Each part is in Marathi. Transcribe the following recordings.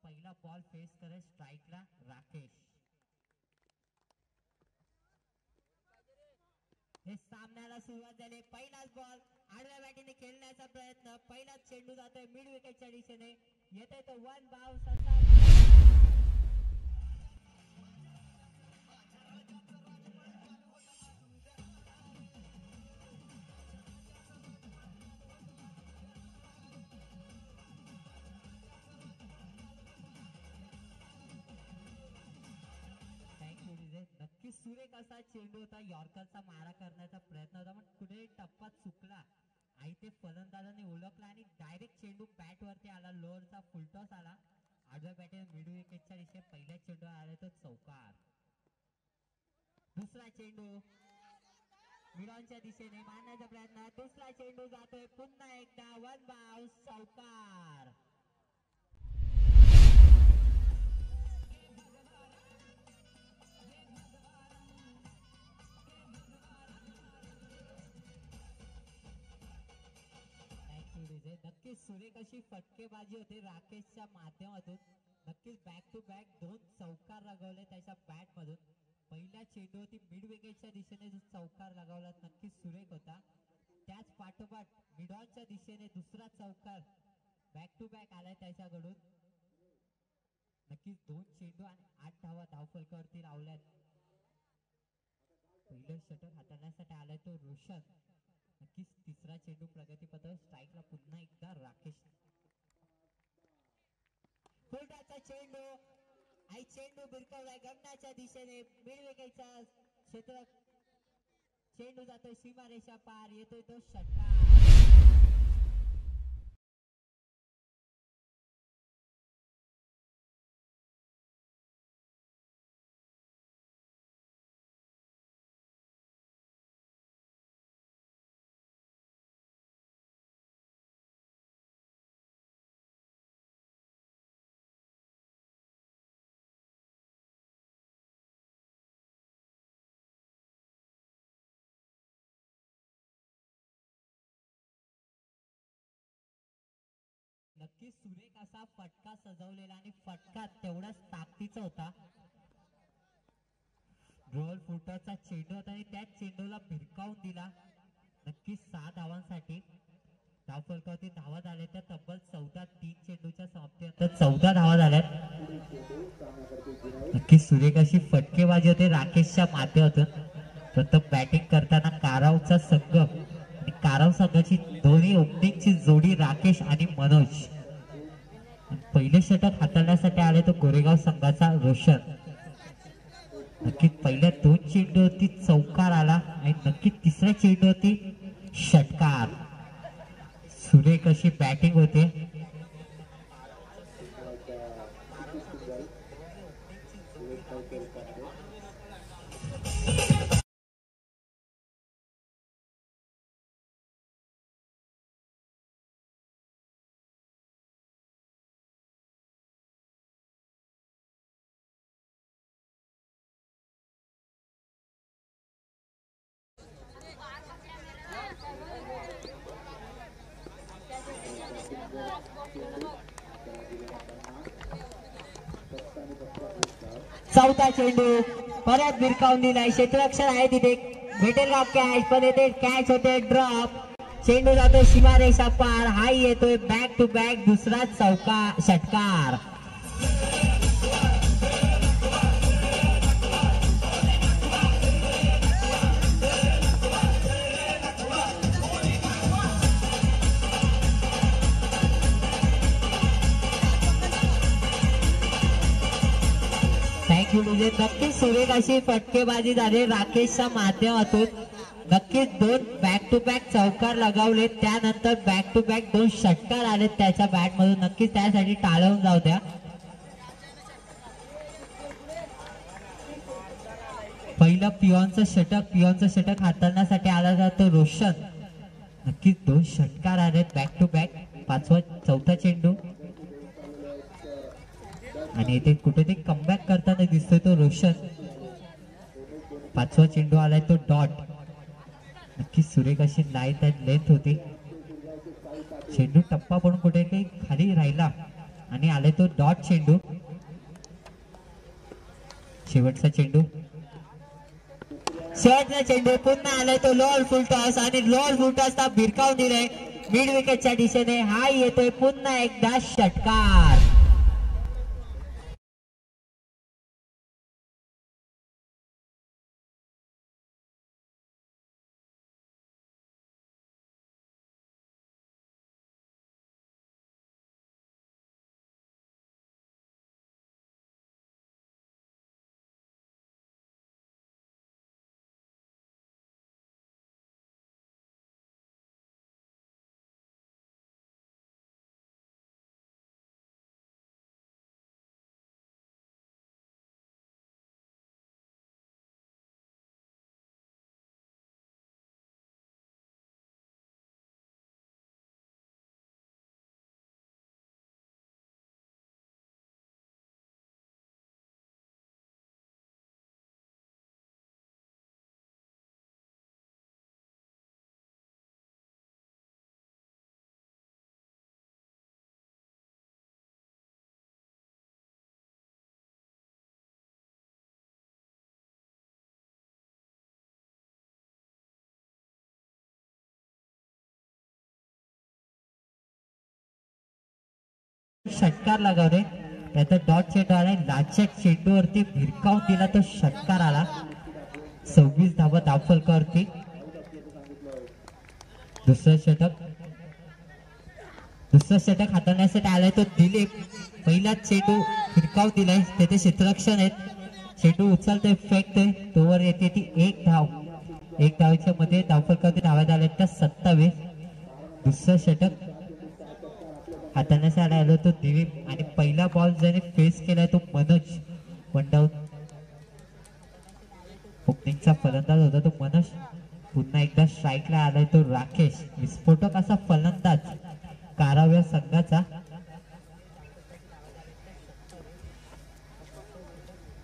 पहिला बॉल फेस करेल स्ट्राइकला राकेश। हे सामन्याला सुरुवात झाली। पहिलाच बॉल आडव्या बॅटीने खेळण्याचा प्रयत्न, पहिलाच चेंडू जातोय मिड विकेटच्या दिशेने, येतोय तो वन बाउन्स असा। नक्की सुरेख असा चेंडू होता, यॉर्करचा मारा करण्याचा प्रयत्न होता पण कुठे टप्पा चुकला आणि ते फलंदाजाने ओळखला आणि डायरेक्ट चेंडू बॅट वरती आला, लोअरचा फुलटॉस आला आडव्या बॅटने मिड विकेटच्या दिशेने। पहिल्या चेंडू आला तो चौकार। दुसरा चेंडू मिडॉनच्या दिशेने मारण्याचा प्रयत्न, दुसरा चेंडू जातोय पुन्हा एकदा वन बाउन्स चौकार। नक्कीच सुरेख अशी फटकेबाजी होती राकेशच्या माध्यमातून। नक्कीच बॅक टू बॅक दोन चौकार लगावले त्याच्या बॅट मधून। पहिल्या चेंडूवरती मिड विकेटच्या दिशेने जो चौकार लगावला नक्कीच सुरेख होता। त्याच पाठोपाठ मिडॉनच्या दिशेने दुसरा चौकार बॅक टू बॅक आलाय त्याच्याकडून। नक्कीच दोन चेंडू आणि 8 धावा धावफलकावरती लावल्यात। पहिलं षटक हाताळण्यासाठी आलाय तो रोशन। नक्कीच तिसरा चेंडू प्रगतीपथावर, स्ट्राइकला पुन्हा एकदा राकेश। फुलटॉसचा चेंडू आणि चेंडू भिरकवलाय गमनाच्या दिशेने मिड विकेटच्या क्षेत्रात, चेंडू जातोय सीमारेषा पार, येतोय तो षटकार। नक्कीच सुरेख असा फटका सजवलेला आणि फटका तेवढाच ताकदीचा होता। रोल फुटरचा चेंडू होता आणि त्याच चेंडूला भिरकावून दिला। नक्कीच 6 धावांसाठी धावफलकावरती धावा झाल्या त्या तब्बल 14, 3 चेंडूच्या समाप्तीनंतर 14 धावा झाल्यात। नक्कीच सुरेख अशी फटकेबाजी होते राकेशच्या माध्यमातून। प्रथम बॅटिंग करताना कारावचा संघ आणि काराव संघाची दोन्ही ओपनिंगची जोडी राकेश आणि मनोज। पहिले षटक हाताळण्यासाठी आले तो गोरेगाव संघाचा रोशन। नक्कीच पहिल्या 2 चेंडूवरती चौकार आला आणि नक्कीच तिसऱ्या चेंडूवरती षटकार। सुरेख अशी बॅटिंग होते। चौथा चेंडू परत भिरकावून दिलाय, क्षेत्ररक्षण आहे तिथे, भेटेल का कॅच, पण येते कॅच होते ड्रॉप, चेंडू जातोय सीमारेषा पार, हा येतोय बॅक टू बॅक दुसरा चौकार षटकार। नक्कीच सुरेख अशी फटकेबाजी झाली राकेशच्या माध्यमातून। नक्कीच 2 बॅक टू बॅक चौकार लगावले, त्यानंतर बॅक टू बॅक 2 षटकार आले त्याच्या बॅट मधून। नक्कीच त्यासाठी टाळवून जाऊ द्या। पहिलं पिओनचं षटक हाताळण्यासाठी आला जातो रोशन। नक्कीच 2 षटकार आले बॅक टू बॅक, चौथा चेंडू आणि इथे कुठेतरी कमबॅक करताना दिसतोय तो रोशन। 5वा चेंडू आलाय तो डॉट। नक्की सुरेख अशी लाईन लेंथ होती, चेंडू टप्पा पण कुठे काही खाली राहिला आणि आले तो डॉट चेंडू. शेवटचा चेंडू पुन्हा आलाय तो लोअर फुल टॉस आणि लोअर फुल टॉसला भिरकावून दिलाय मिड विकेटच्या दिशेने. हा येतोय पुन्हा एकदा षटकार. षटकार लगावले त्याचा डॉट चेंडू आलाय. लाच्या चेंडूवरती भिरकावून दिला तो षटकार आला. 26 धावा धावफलकावरती. दुसरं षटक हाताळण्यासाठी आलाय तो दिलीप. पहिलाच चेंडू भिरकावून दिलाय. तेथे क्षेत्ररक्षण आहेत. चेंडू उचलतोय फेकतोय तोवर येते ती एक धाव. एक धावेच्या मध्ये धावफलकावरती धावा झाल्या त्या 27. दुसरं षटक हाताळण्यासाठी आलो तो दिलीप आणि पहिला बॉल ज्याने फेस केलाय तो मनोज. One down. ओपनिंगचा फलंदाज होता तो मनोज. पुन्हा एकदा स्ट्राईकला आलाय तो राकेश. विस्फोटक असा फलंदाज काराव या संघाचा.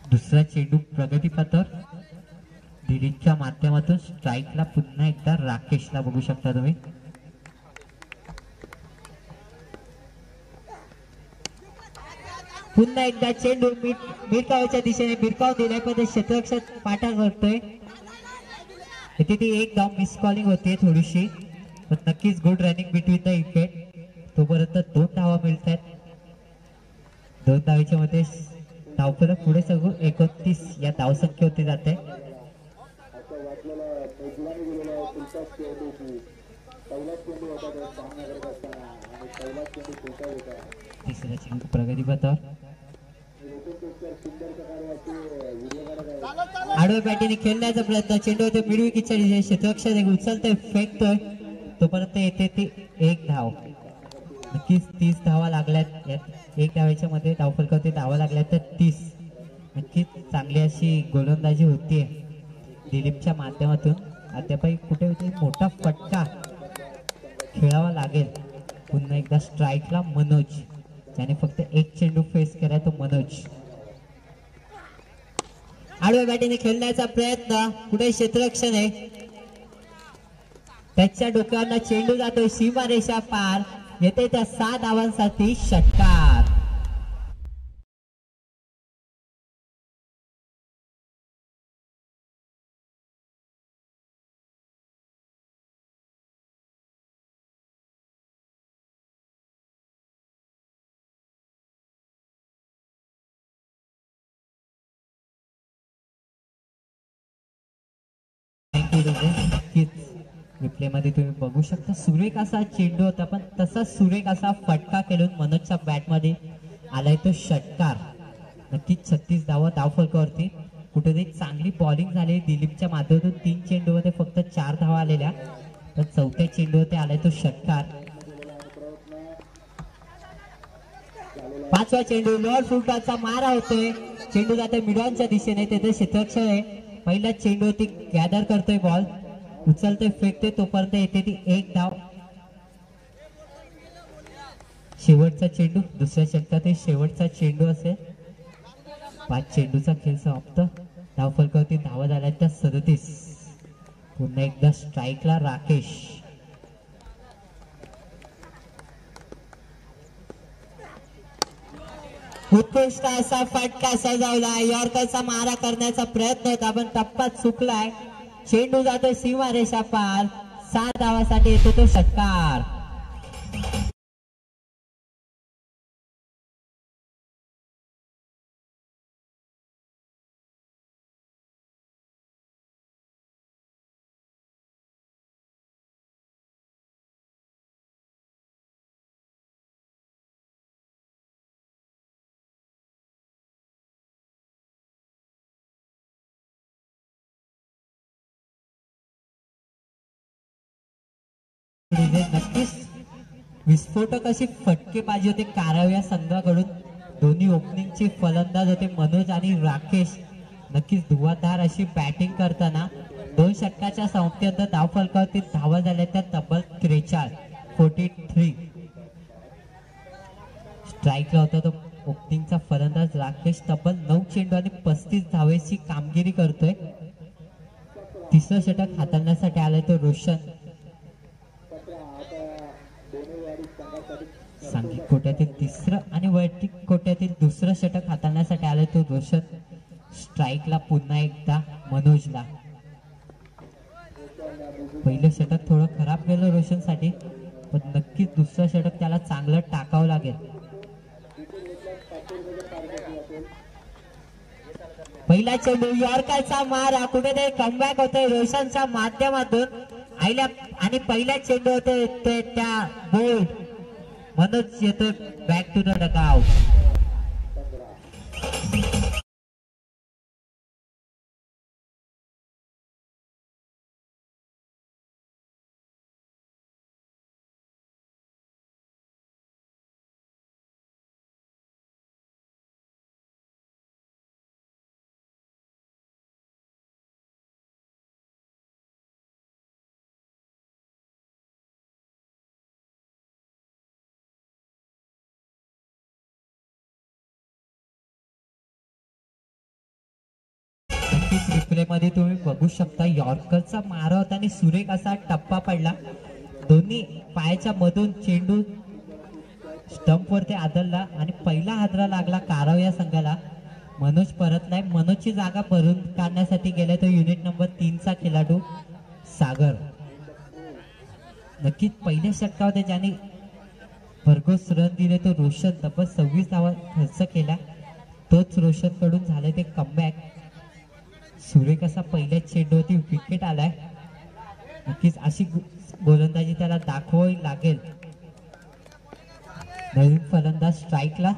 दुसरा चेंडू प्रगतीपथावर दिलीपच्या माध्यमातून स्ट्राईकला पुन्हा एकदा राकेशला बघू शकता तुम्ही. पुन्हा एकदा चेंडू भिरकावच्या दिशेने भिरकावून दिलाय पण क्षेत्ररक्षक पाठा करतोय. ती एक धाव मिस कॉलिंग होते थोडीशी पण नक्कीच good running between the wicket. तोपर्यंत 2 धावा मिळत आहेत. 2 धावेच्या मध्ये धावफलक पुढे सगळं 29 या धावसंख्येवरती जाते. तिसरा चेंडू प्रगतीपथावर. आडव्या बॅटीने खेळण्याचा प्रयत्न. चेंडू मिड विकेटच्या दिशेने क्षेत्ररक्षक उचलतोय फेकतोय तोपर्यंत येते ती एक धाव. नक्कीच 30 धावा लागल्यात. यात एक धावेच्या मध्ये धावफलकावरती धावा लागल्यात तर 30. नक्कीच चांगली अशी गोलंदाजी होतीये दिलीपच्या माध्यमातून. अद्यापही कुठे मोठा फटका खेळावा लागेल. पुन्हा एकदा स्ट्राईकला मनोज. त्याने फक्त एक चेंडू फेस केलाय तो मनोज. आडव्या बॅटीने खेळण्याचा प्रयत्न. पुढे क्षेत्ररक्षण आहे. त्याच्या डोक्यावर चेंडू जातोय सीमारेषा पार. येते त्या 6 धावांसाठी षटकार. रिप्ले मध्ये तुम्ही बघू शकता सुरेख असा चेंडू होता पण तसा सुरेख असा फटका खेळून मनोजच्या बॅट मध्ये आलाय तो षटकार. नक्कीच 36 धावा धावफलकावरती. कुठेतरी चांगली बॉलिंग झाली दिलीपच्या माध्यमातून. 3 चेंडू मध्ये फक्त 4 धावा आलेल्या तर 4थ्या चेंडूवरती आलाय तो षटकार. 5वा चेंडू लोअर फुलटॉसचा मारा होतोय. चेंडू जातोय मिडॉनच्या दिशेने. तेथे क्षेत्ररक्षक आहे. पहिला चेंडूवरती गॅदर करतोय बॉल. उचलतोय फेकतोय तोपर्यंत येते ती एक धाव. शेवटचा चेंडू. दुसऱ्या षटकात शेवटचा चेंडू असेल. 5 चेंडूचा खेळ समाप्त. धावफलकावरती धावा झाल्या त्या 37. पुन्हा एकदा स्ट्राईकला राकेश. उत्कृष्ट असा फटका सजवला. यॉर्करचा मारा करण्याचा प्रयत्न होता पण टप्पा चुकलाय. चेंडू जातोय सीमारेषा पार. 7 धावासाठी येतो तो षटकार. नक्कीच विस्फोटक अशी फटकेबाजी होते काराव्या संघाकडून. दोन्ही ओपनिंगचे फलंदाज होते मनोज आणि राकेश. नक्कीच धुवाधार अशी बॅटिंग करताना 2 षटकाच्या संख्येत धाव फलकावरती धावा झाल्या त्या तब्बल 43. स्ट्राईकला होता तो ओपनिंगचा फलंदाज राकेश. तब्बल 9 चेंडू आणि 35 धावेची कामगिरी करतोय. तिसरं षटक हाताळण्यासाठी आलाय तो रोशन. सांघिक कोट्यातील तिसरं आणि वैयक्तिक कोट्यातील दुसरं षटक हाताळण्यासाठी आलाय तो रोशन. स्ट्राईकला पुन्हा एकदा मनोजला. पहिलं षटक थोडं खराब गेलं रोशनसाठी पण नक्कीच दुसरं षटक त्याला चांगलं टाकावं लागेल. पहिला चेंडू यॉर्करचा मारा कुठेतरी कमबॅक होतोय रोशनच्या माध्यमातून. आणि पहिला चेंडू होते त्या बोल्ड. मनोज येतोय back to the dugout. Replay मध्ये तुम्ही बघू शकता यॉर्करचा मारा होता आणि सुरेख असा टप्पा पडला. दोन्ही पायाच्या मधून चेंडू स्टंप वरती आदळला आणि पहिला हादरा लागला काराव या संघाला. मनोज परतलाय. मनोजची जागा भरून काढण्यासाठी गेलाय तो युनिट नंबर 3 चा खेळाडू सागर. नक्कीच पहिल्या षटकामध्ये ज्याने भरघोस रन दिले तो रोशन. तब्बल 26 धावा खर्च केला. तोच रोशन कडून झाले ते कमबॅक. सुरेख असा पहिल्या चेंडूवरती विकेट आलाय. नक्कीच अशी गोलंदाजी त्याला दाखवावी लागेल. नवीन फलंदाज स्ट्राईकला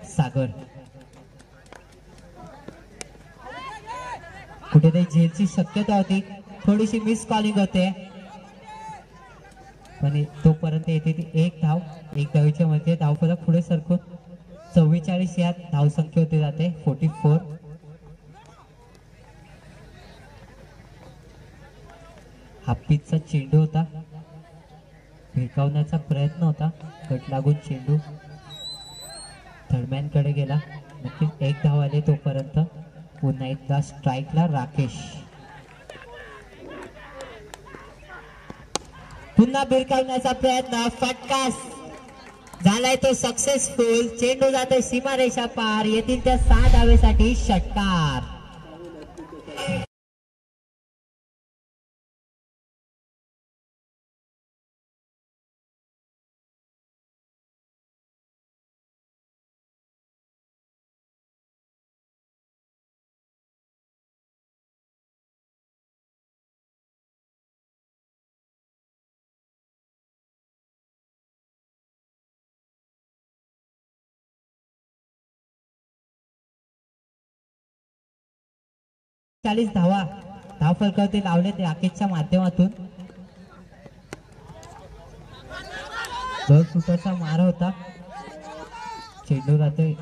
सागर. कुठेतरी झेलची शक्यता होती. थोडीशी मिस कॉलिंग होते पण तोपर्यंत येते ती 1 धाव. 1 धावीच्या मध्ये धावफलक पुढे सरकून 44 या धावसंख्या होती जाते 44. हा पिचचा चेंडू होता. भिरकावण्याचा प्रयत्न होता. कट लागून चेंडू थर्डमॅन कडे गेला. नक्कीच 1 धाव आले तोपर्यंत. पुन्हा एकदा स्ट्राईकला राकेश. पुन्हा भिरकावण्याचा प्रयत्न. फटका झालाय तो सक्सेसफुल. चेंडू जातोय सीमारेषा पार. येथील त्या 6 धावेसाठी षटकार. धावा धाव फलकावरती लावले राकेशच्या माध्यमातून. फुटाचा मारा होता. चेंडू राहतोय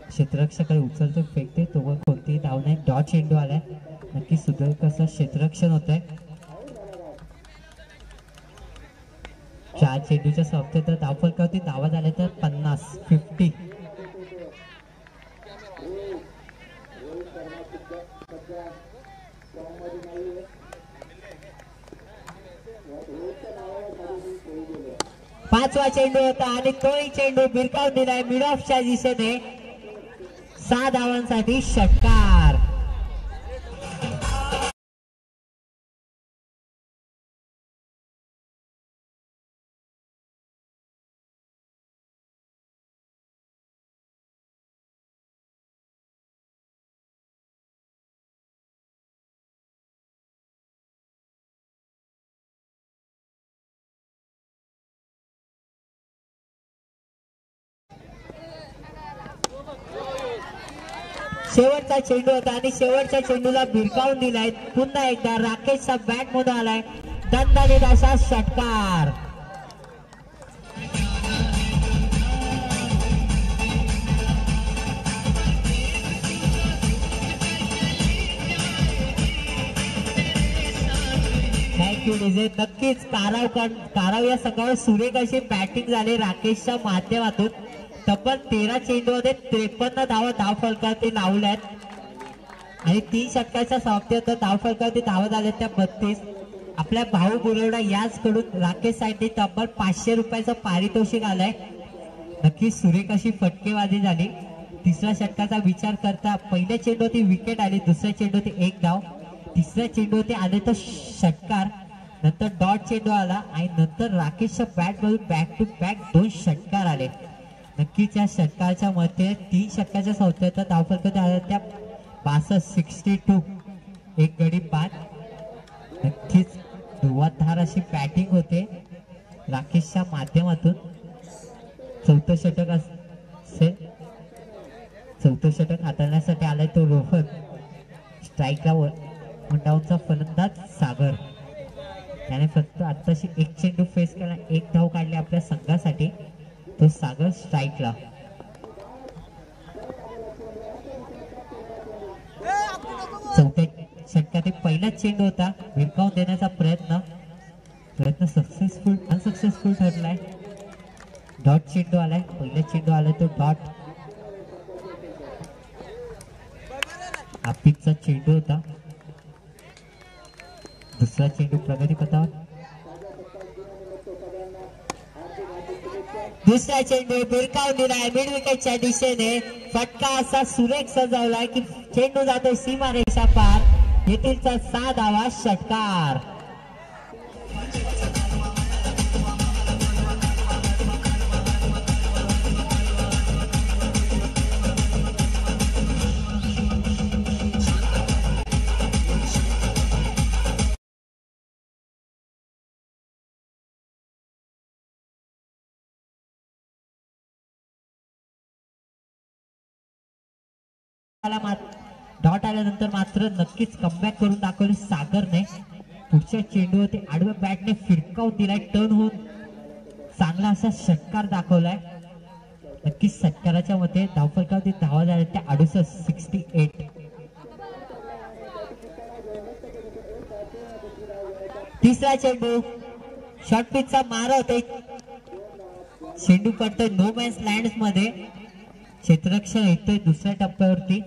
क्षेत्ररक्षकाकडे. उचलतो फेकते तोवर कोणतीही धाव नाही. डॉट चेंडू आलाय. नक्की सुदर्शक कसं क्षेत्ररक्षण होत आहे. 4 चेंडूच्या संख्येत धाव फलकावरती धावा झाल्या तर 50. पाचवा चेंडू होता आणि तोही चेंडू भिरकावून दिलाय मिड ऑफच्या दिशेने. 6 धावांसाठी षटकार. शेवटचा चेंडू होता आणि शेवटच्या चेंडूला भिरकावून दिलाय. पुन्हा एकदा राकेशचा बॅट मधून आलाय दणदणीत असा षटकार. Thank you DJ. नक्कीच काराव या संघावर सुरेख अशी बॅटिंग झाली राकेशच्या माध्यमातून. तब्बल 13 चेंडूमध्ये 53 धाव फलकावरती लावल्यात आणि 3 षटकाच्या समाप्तीनंतर धाव फलकावरती धावा झाल्यात त्या 32. आपल्या भाऊ बुरवडा याच कडून राकेश साठी तब्बल 500 रुपयाचं पारितोषिक आलंय. नक्कीच सुरेख अशी फटकेबाजी झाली. तिसऱ्या षटकाचा विचार करता पहिल्या चेंडूवरती विकेट आली, दुसऱ्या चेंडूवरती 1 धाव, तिसऱ्या चेंडूवरती आले तर षटकार, नंतर डॉट चेंडू आला आणि नंतर राकेशच्या बॅट मधून बॅक टू बॅक 2 षटकार आले. नक्कीच या षटकाच्या मध्ये 3 षटकाच्या संख्येचा धावफलक आला त्या 62 एक गडी बाद. नक्कीच धुवाधार अशी बॅटिंग होते राकेशच्या माध्यमातून. चौथं षटक असेल, चौथं षटक हाताळण्यासाठी आलाय तो रोहन. स्ट्राईकला डाऊनचा फलंदाज सागर. त्याने फक्त आताशी 1 चेंडू फेस केला, 1 धाव काढली आपल्या संघासाठी. तो सागर स्ट्राईकला. चौथ्या षटकातील पहिलाच चेंडू होता, भिरकावून देण्याचा प्रयत्न सक्सेसफुल अनसक्सेसफुल ठरलाय. डॉट चेंडू आलाय, पहिला चेंडू आलाय तो डॉट. हाफिजचा चेंडू होता, दुसरा चेंडू प्रगतीपथावर. दुसरा चेंडू भिरकावून दिलाय मिड विकेटच्या दिशेने. फटका असा सुरेख सजवलाय की चेंडू जातोय सीमारेषा पार. येथीलचा 6 धावा षटकार. डॉट आल्यानंतर मात्र नक्कीच कमबॅक करून दाखवले सागरने. पुढच्या चेंडूवरती आडव्या बॅटने फिरकावून दिलाय, टर्न होऊन चांगला असा षटकार दाखवलाय. नक्कीच षटकाराच्या मध्ये धावफलकावरती धावा झाल्या त्या 68. तिसरा चेंडू शॉर्ट पिचचा मारा होते, चेंडू पडतोय नो मॅन्स लँड मध्ये. क्षेत्ररक्षण येतोय दुसऱ्या टप्प्यावरती,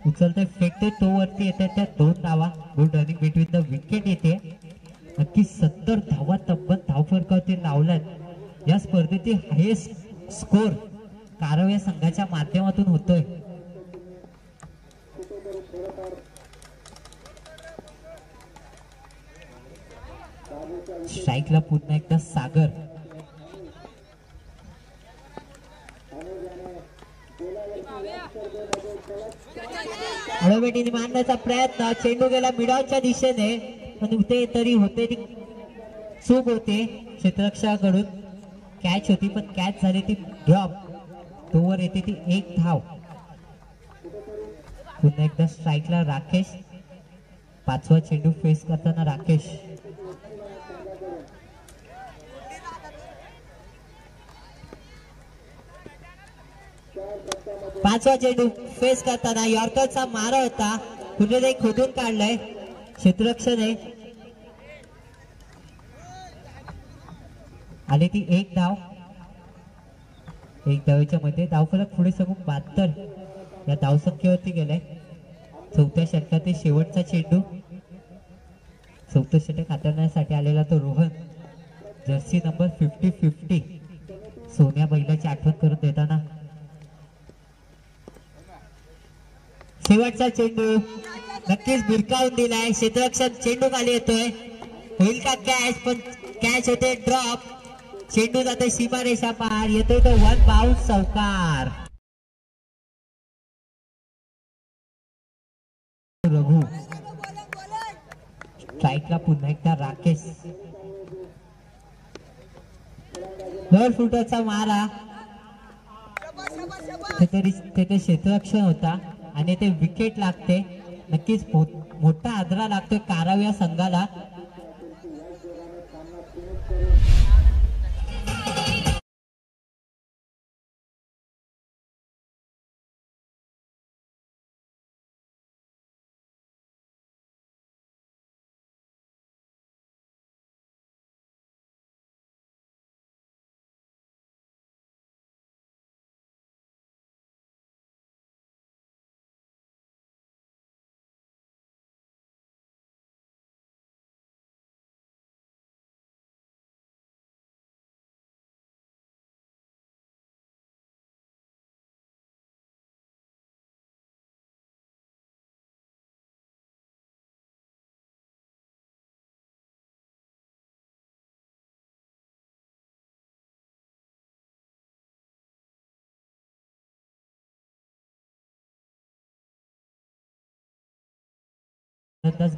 उचलतोय फेकतोय तो वरती येते त्या 2 धावा. Good running between the wicket येते. नक्की 70 धावा तब्बल धावफलकावरती लावल्यात. या स्पर्धेतील हायेस्ट स्कोर काराव या संघाच्या माध्यमातून होतोय. स्ट्राईकला पुन्हा एकदा सागर. हळूबेटीने मारण्याचा प्रयत्न, चेंडू गेला मिडॉलच्या दिशेने पण उते तरी होते ती चूक होते क्षेत्ररक्षकाकडून. कॅच होती पण कॅच झाली ती ड्रॉप. तोवर येते ती 1 धाव. पुन्हा एकदा स्ट्राईकला राकेश. 5वा चेंडू फेस करताना राकेश. पाचवा चेंडू फेस करताना यॉर्करचा मारा होता, पुढे खोदून काढलाय क्षेत्ररक्षण. आली ती 1 धाव. 1 धावेच्या मध्ये धावफलक पुढे सगून 72 या धावसंख्येवरती गेलाय. चौथ्या षटकातील शेवटचा चेंडू. चौथं षटक हाताळण्यासाठी आलेला तो रोहन, जर्सी नंबर 50-50. सोन्या बैलाची आठवण करून देताना शेवटचा चेंडू नक्कीच भिरकावून दिलाय क्षेत्ररक्षण. चेंडू खाली येतोय, होईल का कॅच? पण कॅच होते ड्रॉप. चेंडू जातोय सीमारेषा पार, येतोय तो वन बाउन्स चौकार. रघु स्ट्राईकला पुन्हा एकदा राकेश. 2 फुटाचा मारा तेथे क्षेत्ररक्षण होता आणि ते विकेट लागते. नक्कीच मोठा आदरा लागतोय काराव या संघाला.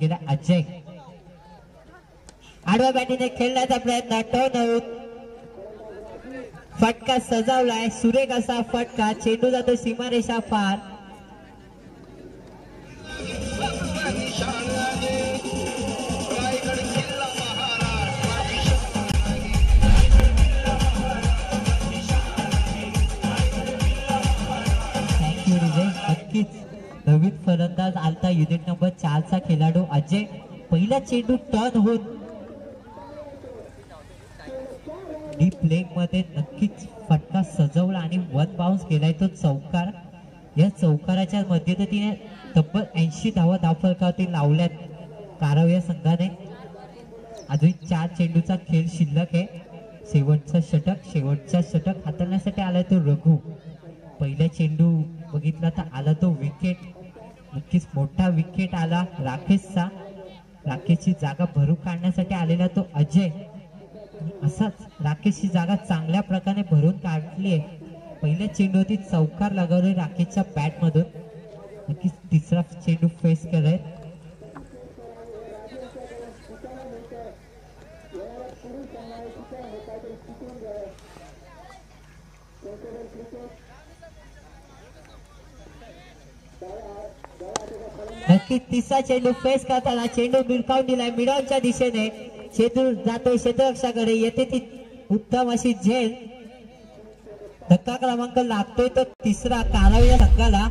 गेला अजय. आडव्या बॅटीने खेळण्याचा प्रयत्न, टर्न आउट. फटका सजावलाय, सुरेख असा फटका. चेंडू जातो सीमारेषा पार. थँक्यू विजय. नक्कीच नवीन फलंदाज आलता युनिट नंबर 4 चा खेळाडू अजय. पहिला चेंडू टर्न होऊन डीप लेग मध्ये नक्कीच फटका सजवला आणि वन बाउन्स केलाय तो चौकार. या चौकाराच्या मध्यतीने तब्बल 80 धावा धावफलकावरती लावल्यात काराव या संघाने. अजून 4 चेंडूचा खेळ शिल्लक आहे. शेवटचा षटक हाताळण्यासाठी आलाय तो रघु. पहिला चेंडू बघितला तर आला तो विकेट. नक्कीच मोठा विकेट आला राकेशचा. राकेशची जागा भरून काढण्यासाठी आलेला तो अजय. असाच राकेशची जागा चांगल्या प्रकारे भरून काढली आहे. पहिल्या चेंडूवरती चौकार लगावले राकेशच्या बॅट मधून. नक्कीच तिसरा चेंडू फेस केलाय. नक्की तिसरा चेंडू फेस करताना चेंडू भिरकावून दिलाय मिडॉनच्या दिशेने. चेंडू जातोय क्षेत्ररक्षकाकडे, येते ती उत्तम अशी झेल. धक्का क्रमांक लागतोय तो तिसरा काराव या संघाला.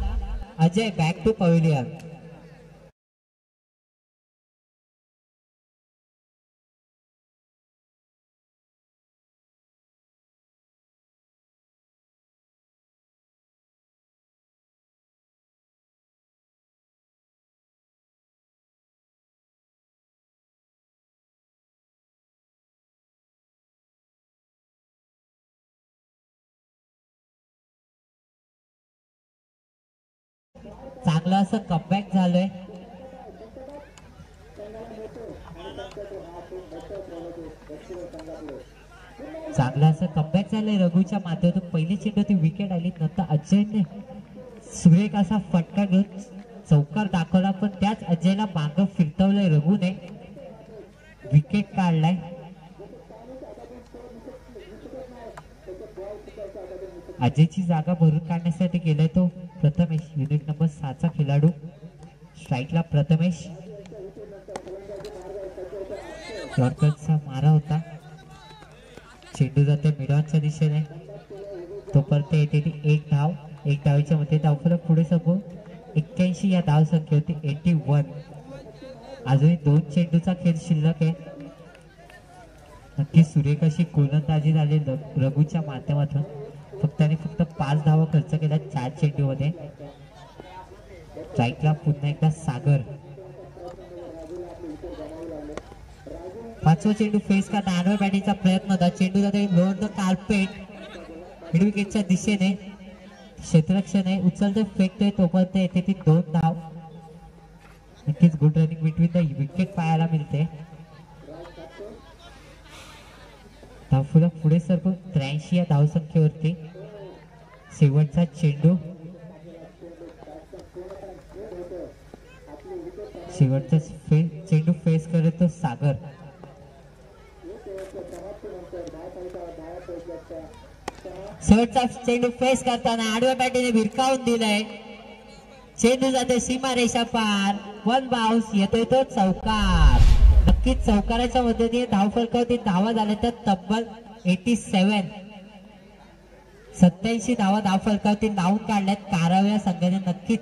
Ajay back to pavilion. चांगलं असं कमबॅक झालंय. चांगलं असं कमबॅक झालंय रघुच्या माध्यमातून. पहिली चेंडू विकेट आली, नंतर अजयने सुरेख असा फटका घेऊन चौकार दाखवला. पण त्याच अजयला मागं फिरतवलंय रघुने, विकेट काढलाय. अजयची जागा भरून काढण्यासाठी गेलाय तो प्रथमेश, युनिट नंबर 6 चा खेळाडू. स्ट्राईकला प्रथमेश. शॉर्टकटचा मारा होता. चेंडू जाते मिडॉनच्या दिशेने. तोपर्यंत येते एक धाव. एक धावेच्या मध्ये धावफलक पुढे सरकून 81 या धाव संख्येवरती 81. अजून 2 चेंडूचा खेळ शिल्लक आहे. नक्की सुरेख अशी गोलंदाजी झाली रघुच्या माध्यमातून. फक्त 5 धावा खर्च केल्या 4 चेंडूमध्ये. स्ट्राईकला पुन्हा एकदा सागर. 5वा चेंडू फेस करता आडव्या बॅटिंगचा प्रयत्न होता. चेंडू जाते लोअर द कार्पेट. मिड विकेटच्या दिशेने क्षेत्ररक्षण आहे, उचलते फेकतोय तोपर्यंत येते ती 2 धाव. नक्कीच good running between the wicket पाहायला मिळते. धावफलक पुढे सरकून 83 या धावसंख्येवरती. शेवटचा चेंडू, शेवटचा चेंडू फेस करत तो सागर. शेवटचा चेंडू फेस करताना आडव्या बॅटीने भिरकावून दिलाय. चेंडू जाते सीमारेषा पार. 1 बाउन्स, येतोय तो चौकार. नक्कीच चौकाराच्या मदतीने धावफलकावरती धावा झाल्या तर तब्बल 87 धावा धावफलकावरती लावून काढल्यात कारव या संघाने. नक्कीच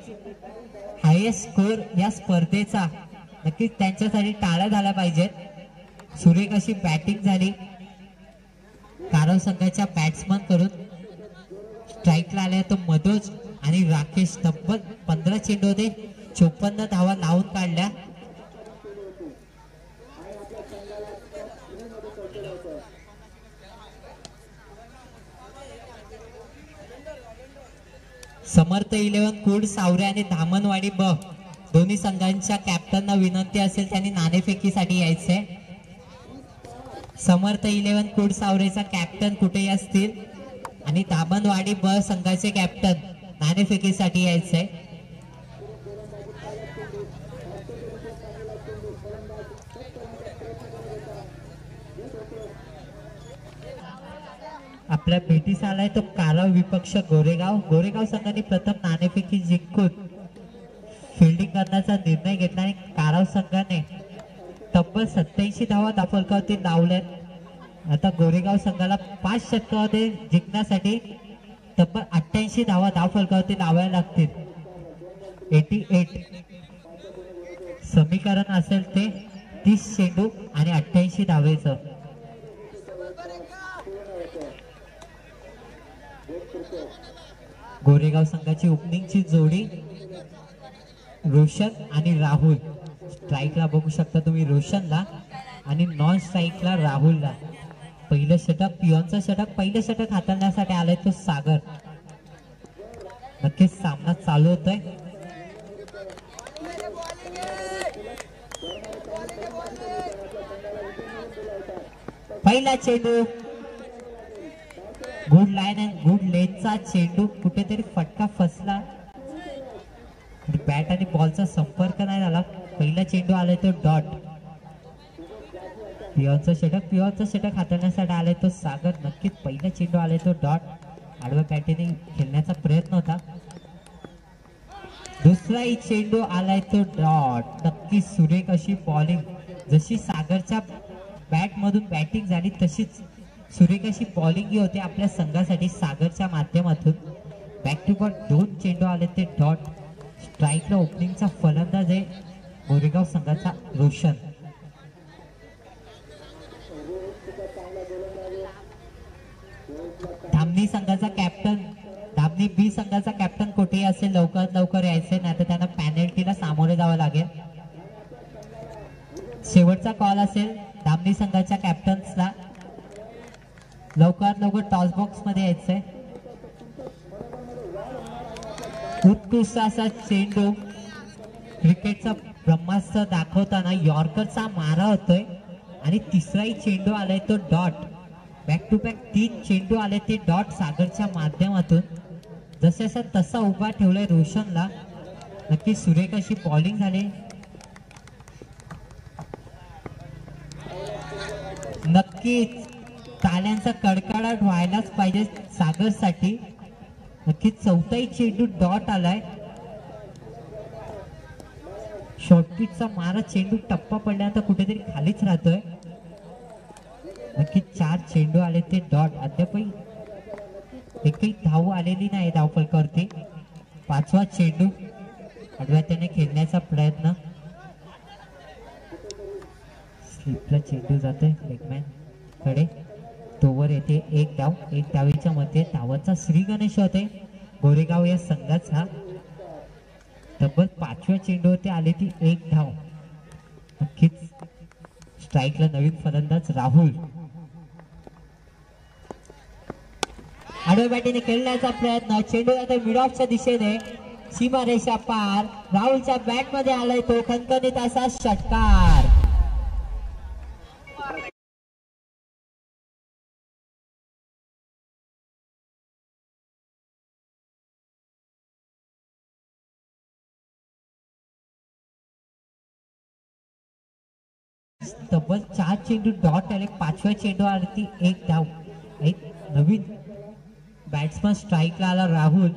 हायेस्ट स्कोर या स्पर्धेचा नक्कीच त्यांच्यासाठी टाळ्या झाल्या पाहिजेत. सुरेख अशी बॅटिंग झाली कारव संघाच्या बॅट्समन करून. स्ट्राईकला आले तो मनोज आणि राकेश. तब्बल 15 चेंडू होते, 54 धावा लावून काढल्या. समर्थ 11 कुड सावरे आणि धामणवाडी ब दोन्ही संघांच्या कॅप्टनना विनंती असेल त्यांनी नाणेफेकीसाठी यायचंय. समर्थ 11 कुड सावरेचा कॅप्टन कुठेही असतील आणि धामणवाडी ब संघाचे कॅप्टन नाणेफेकीसाठी यायचंय. आपल्या भेटीस आलाय तो कारव विपक्ष गोरेगाव. गोरेगाव संघाने प्रथम नाणेफेकी जिंकून फिल्डिंग करण्याचा निर्णय घेतला आणि कारव संघाने तब्बल 87 धावा धावफलकावरती लावल्यात. आता गोरेगाव संघाला 5 षटकामध्ये जिंकण्यासाठी तब्बल 88 धावा धावफलकावरती लावायला लागतील. 88 समीकरण असेल ते 30 चेंडू आणि 88 धावेचं. गोरेगाव संघाची ओपनिंगची जोडी रोशन आणि राहुल. स्ट्राईकला बघू शकता तुम्ही रोशनला आणि नॉन स्ट्राईकला राहुलला. पहिलं षटक पिओनचं षटक, पहिलं षटक हाताळण्यासाठी आलाय तो सागर. नक्कीच सामना चालू होतोय. पहिला चेंडू गुड लाईन अँड गुड लेनचा चेंडू, कुठेतरी फटका फसला. बॅट आणि बॉलचा संपर्क नाही झाला. पहिला चेंडू आलाय तो डॉट. पिओनचं षटक हाताळण्यासाठी आलाय तो सागर. नक्कीच पहिला चेंडू आलाय तो डॉट. आडव्या बॅटीने खेळण्याचा प्रयत्न होता. दुसराही चेंडू आलाय तो डॉट. नक्कीच सुरेख अशी बॉलिंग, जशी सागरच्या बॅट मधून बॅटिंग झाली तशीच सुरेख अशी बॉलिंग ही होते आपल्या संघासाठी सागरच्या माध्यमातून. बॅक टू बॅक 2 चेंडू आले ते डॉट. स्ट्राईकला ओपनिंगचा फलंदाज आहे गोरेगाव संघाचा रोशन. धामणी संघाचा कॅप्टन, धामणी बी संघाचा कॅप्टन कुठेही असेल लवकरात लवकर यायचे, नाही तर त्यांना पॅनल्टीला सामोरे जावं लागेल. शेवटचा कॉल असेल धामणी संघाच्या कॅप्टन्सला. लवकरात लवकर टॉस बॉक्स मध्ये यायचंय. उत्कृष्ट असा चेंडू, क्रिकेटचा ब्रह्मास्त्र दाखवताना यॉर्करचा मारा होतोय आणि तिसराही चेंडू आलाय तो डॉट. बॅक टू बॅक 3 चेंडू आले ते डॉट सागरच्या माध्यमातून. जसं तसा उभा ठेवलाय रोशनला. नक्की सुरेख अशी बॉलिंग झाली. नक्कीच ताल्यांचा कडकडाट व्हायलाच पाहिजे सागरसाठी. नक्कीच चौथाही चेंडू डॉट आलाय. शॉर्टपिचचा मारा चेंडू टप्पा पडल्यानंतर कुठेतरी खालीच राहतोय. नक्कीच 4 चेंडू आले ते डॉट. अद्यापही एकही धाव आलेली नाही धावफलकावरती. 5वा चेंडू आडव्या त्याने खेळण्याचा प्रयत्न. स्लिपला चेंडू जातोय लेगमॅन कडे. तोवर येते 1 धाव. 1 धावेच्या मध्ये धावांचा श्री गणेश होते गोरेगाव या संघाचा. तब्बल 5व्या चेंडूवरती आले ती 1 धाव. नक्कीच स्ट्राईकला नवीन फलंदाज राहुल. आडव्या बॅटीने खेळण्याचा प्रयत्न, चेंडू आता मिड ऑफच्या दिशेने, सीमारेषा पार. राहुलच्या बॅट मध्ये आलाय तो खणखणीत असा षटकार. तब्बल 4 चेंडू डॉट आले. 5व्या चेंडूवरती 1 धाव. एक नवीन बॅट्समन स्ट्राईकला आला राहुल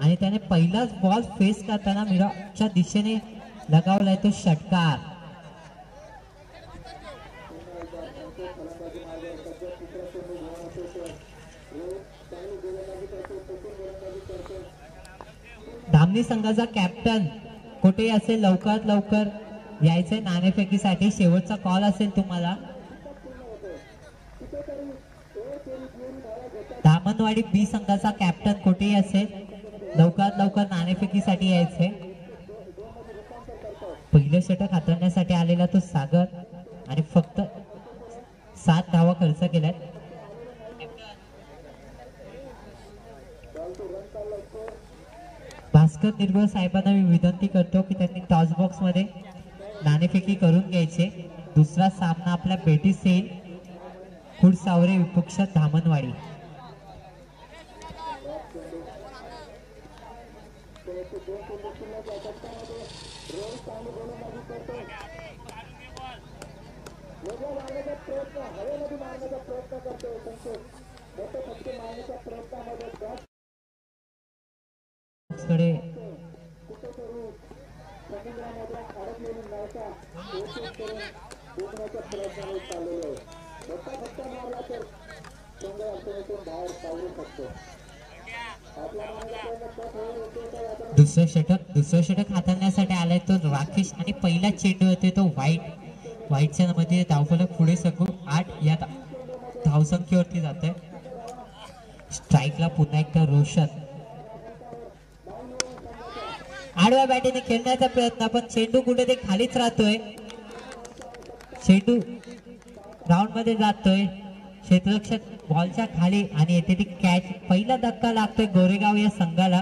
आणि त्याने पहिलाच बॉल फेस करताना मिडॉच्या दिशेने लगावलाय तो षटकार. धामणी संघाचा कॅप्टन कुठे असेल लवकरात लवकर यायचंय नाणेफेकीसाठी. शेवटचा कॉल असेल तुम्हाला. धामणवाडी बी संघाचा कॅप्टन कुठेही असेल लवकरात लवकर नाणेफेकीसाठी यायचंय. पहिलं षटक हाताळण्यासाठी आलेला तो सागर आणि फक्त 7 धावा खर्च केल्यात. भास्कर निर्मळ साहेबांना मी विनंती करतो की त्यांनी टॉस बॉक्स मध्ये नाणेफेकी करून घ्यायचे. दुसरा सामना आपल्या बेटीस येईल. खुडसावरे विपक्ष धामणवाडी. दुसरं षटक हाताळण्यासाठी आलाय तो राकेश आणि पहिला चेंडू येतोय तो व्हाईटच्या मध्ये धावफलक पुढे सकू 8 या धावसंख्येवरती जातोय. स्ट्राईकला पुन्हा एकदा रोशन. आडव्या बॅटीने खेळण्याचा प्रयत्न पण चेंडू कुठे ते खालीच राहतोय. चेंडू ग्राउंड मध्ये जातोय. क्षेत्ररक्षक बॉलच्या खाली आणि येथे ती कॅच. पहिला धक्का लागतोय गोरेगाव या संघाला.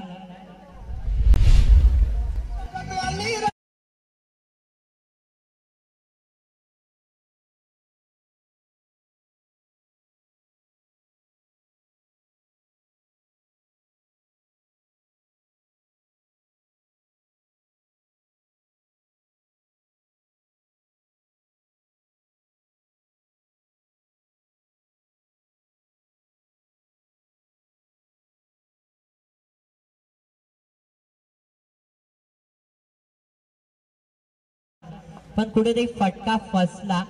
पण कुठे ते फटका फसला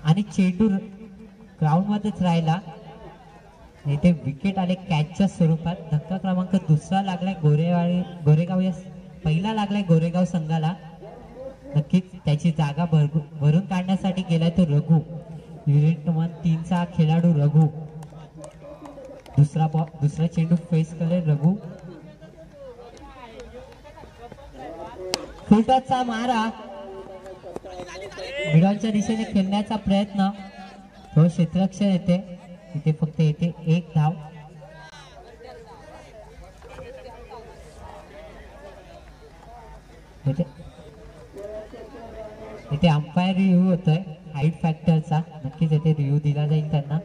आणि चेंडू ग्राउंड मध्येच राहिला. इथे विकेट आले कॅचच्या स्वरूपात. धक्का क्रमांक दुसरा लागलाय गोरेगाव या पहिला लागलाय गोरेगाव संघाला. नक्कीच त्याची जागा भरून काढण्यासाठी गेलाय तो रघु. युनिट नंबर 3 चा खेळाडू रघु. दुसरा चेंडू फेस करेल रघु. फुलटॉसचा मारा. मिडॉलच्या दिशेने खेळण्याचा प्रयत्न. तो क्षेत्ररक्षण येते. इथे फक्त येते 1 धाव. इथे अंपायर रिव्ह्यू होतोय हाईट फॅक्टरचा. नक्कीच येथे रिव्ह्यू दिला जाईल त्यांना.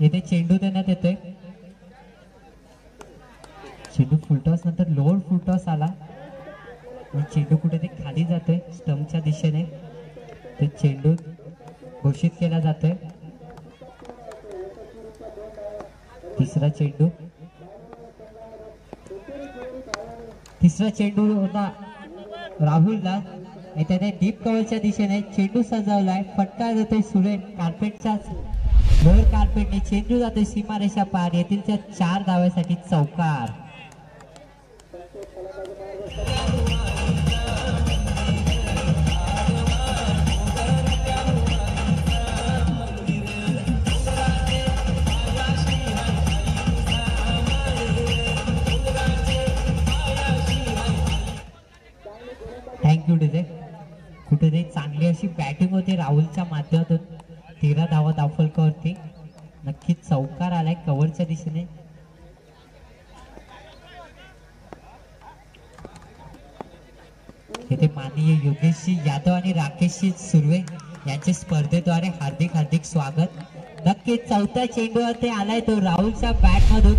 येथे चेंडू देण्यात येतोय. चेंडू फुलटॉस नंतर लोअर फुलटॉस आला आणि चेंडू कुठे ते खाली जातोय स्टंपच्या दिशेने. ते चेंडू घोषित केला जातोय. तिसरा चेंडू होता राहुलला. त्याने डीप कव्हरच्या दिशेने चेंडू सजवलाय. फटका देतोय सुरेश. कार्पेटच्या लोअर कार्पेटने चेंडू जातोय सीमारेषा पार. येथील 4 धाव्यासाठी चौकार. कुठेतरी चांगली अशी बॅटिंग होती राहुलच्या माध्यमातून. 13 धावा धावफलकावरती. नक्कीच चौकार आलाय कव्हरच्या दिशेने. येथे माननीय योगेशजी यादव आणि राकेशजी सुर्वे यांचे स्पर्धेद्वारे हार्दिक हार्दिक स्वागत. नक्कीच चौथ्या चेंडूवरती आलाय तो राहुलच्या बॅट मधून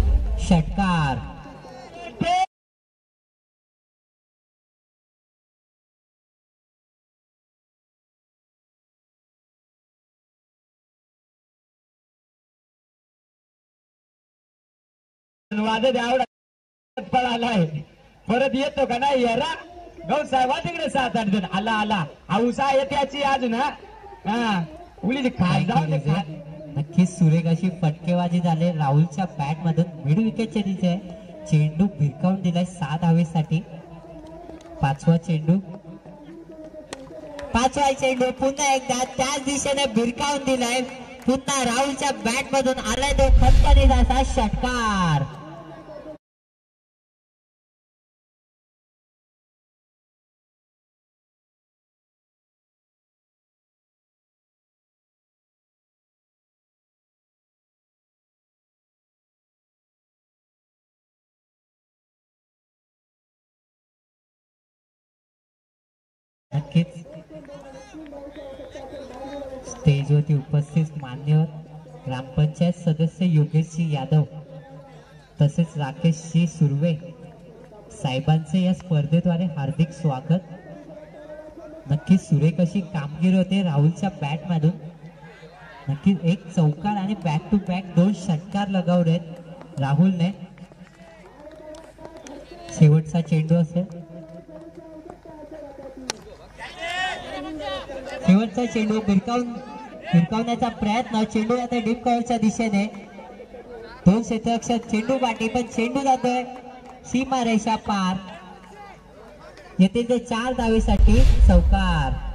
षटकार. पळालाय परत येतो का नाही यारा गौ साहेब तिकडे 7-8 जण आला आला औसा येत्याची अजून हा उली खाल जाऊन नक्कीच सुरेख अशी फटकेबाजी झाली राहुलच्या बॅट मधून. मिड विकेटच्या दिशे चेंडू भिरकावून दिलाय 6 धावेसाठी. पाचवा चेंडू पुन्हा एकदा त्याच दिशेने भिरकावून दिलाय. पुन्हा राहुलच्या बॅट मधून आलाय तो खतखनीचा षटकार. नक्कीच स्टेजवरती उपस्थित मान्यवर ग्रामपंचायत सदस्य योगेशजी यादव तसेच राकेशजी सुर्वे साहेबांचे या स्पर्धेद्वारे हार्दिक स्वागत. नक्कीच सुरेख अशी कामगिरी होते राहुलच्या बॅट मधून. नक्कीच एक चौकार आणि बॅक टू बॅक 2 षटकार लगावलेत राहुलने. शेवटचा चेंडू असेल. शेवटचा चेंडू भिरकावण्याचा प्रयत्न. चेंडू आता डीप कव्हरच्या दिशेने. 2 क्षेत्ररक्षक चेंडू पाठी पण चेंडू जातोय सीमारेषा पार. येथे ते 4 धावेसाठी चौकार.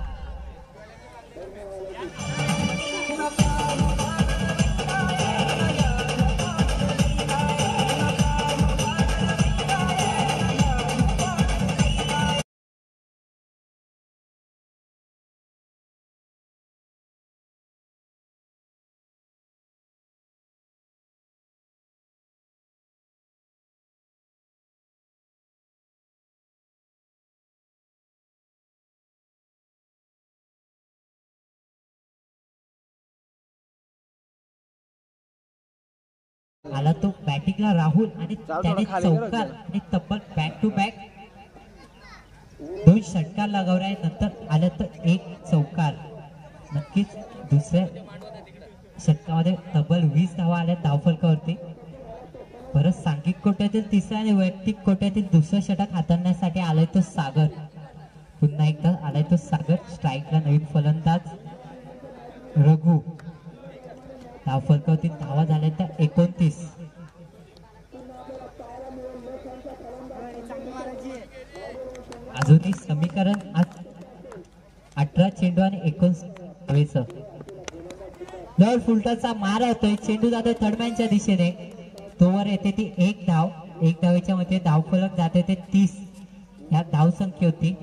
आला तो बॅटिंगला राहुल आणि त्याने चौकार आणि तब्बल बॅक टू बॅक 2 षटकार लगावले. नंतर आलं तर एक चौकार. नक्कीच दुसऱ्या षटकामध्ये तब्बल 20 धावा आल्या धावफलकावरती. परत सांघिक कोट्यातील तिसरा आणि वैयक्तिक कोट्यातील दुसरं षटक हाताळण्यासाठी आलाय तो सागर. पुन्हा एकदा आलाय तो सागर. स्ट्राईकला नवीन फलंदाज रघु. धावफलकावरती धावा झाल्या त्या 29. अजूनही समीकरण 18 चेंडू आणि 19 धावेचं. जर फुलटाचा मार होतोय. चेंडू जातोय थर्डमॅनच्या दिशेने. तोवर येते ती 1 धाव. 1 धावेच्या मध्ये धावफलक जाते ते 30 या धावसंख्या होती.